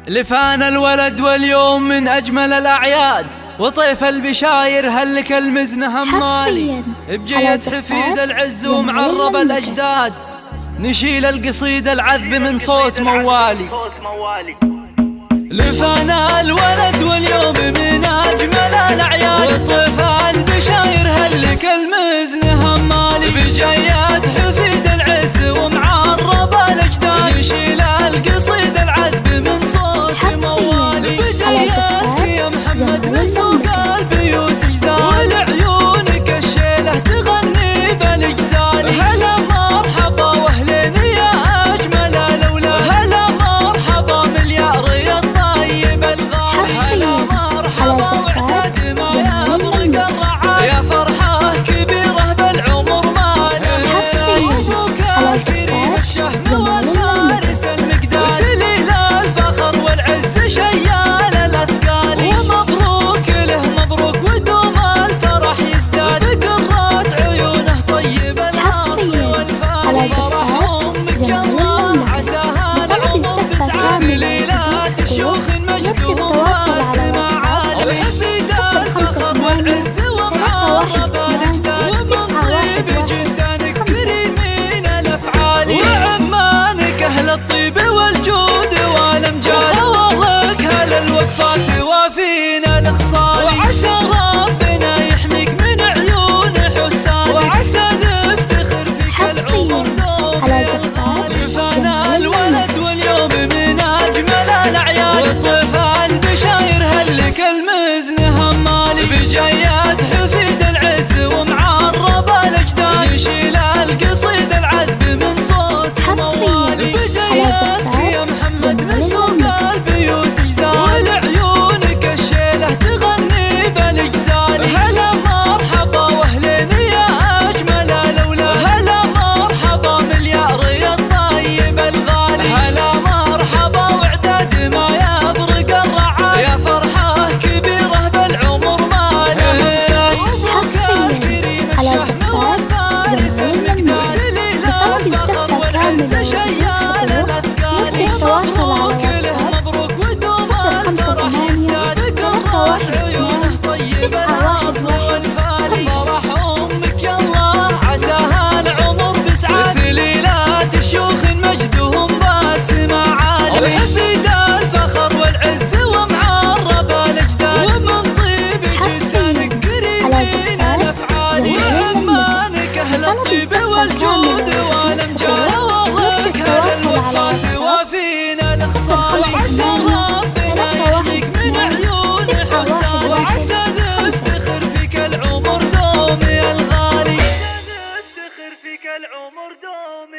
لفانا الولد واليوم من أجمل الأعياد، وطيف البشاير هلك المزنة همالي، بجية حفيد العز ومعرب الأجداد، نشيل القصيد العذب من صوت موالي. لفانا الولد واليوم من أجمل الأعياد، وطيف البشاير هلك المزنة همالي، بجية حفيد العز ومعرب الأجداد، نشيل القصيد العذب من صوت موالي. بجيتك يا محمد من سوق البيوت جزال، عيونك الشيلة تغني بالجزال. هلا مرحبا واهلين يا أجمل الأولاد، هلا مرحبا مليار يا الطيب الغالي، هلا مرحبا وعداد ما يبرق الرعاية، يا فرحة كبيرة بالعمر ماله، مبروك الكريم الشهم والفارس المقداد، سليل الفخر والعز شيال الأثقال، ومبروك له مبروك ودوم الفرح يزداد، قرات عيونه طيب الأصل والفال، فرح أمك يالله عساها العمر بسعاد، سليلات الشيوخ مجدهم باسم عالي، حفيد الفخر والعز ومعرب الأجداد، ومن طيب جدانك كريمين الأفعال، وعمانك أهل الطيب والجود والأمجاد، وفضلك أهل الوفات وافينا الخصال، وعسى ربنا يحميك من عيون حساد، وعسى نفتخر فيك العمر دوم الغالي. فانا الولد واليوم من أجمل الأعياد، وطيف البشاير هلك المزنة همالي، بجيات حفيد العز ومعرب الأجداد، نشيل القصيد العذب من صوت موالي. بجياتك يا محمد من سوق البيوت جزال، عيونك الشيلة تغني بالجزال، هلا مرحبا واهلين يا أجمل الأولاد، هلا مرحبا مليار يا الطيب الغالي، هلا مرحبا وعداد ما يبرق الرعاية، يا فرحة كبيرة بالعمر ماله، مبروك الكريم الشهم والفارس المقداد، سليل الفخر والعز شيال الأثقال، مبروك له مبروك ودوم الفرح يزداد، قرات عيونه طيب الأصل والفالي، فرح أمك يالله عساها العمر بسعاد، سليلات الشيوخ مجدهم باسم عالي، حفيد الفخر والعز ومعرب الأجداد، ومن طيب جدانك كريمين الأفعال، وعمانك أهل الطيب والجود والأمجاد، وفضلك أهل الوفات وافينا الخصال، وعسى ربنا يحميك من عيون حساد، وعسى نفتخر فيك العمر دوم الغالي، نفتخر فيك العمر دوم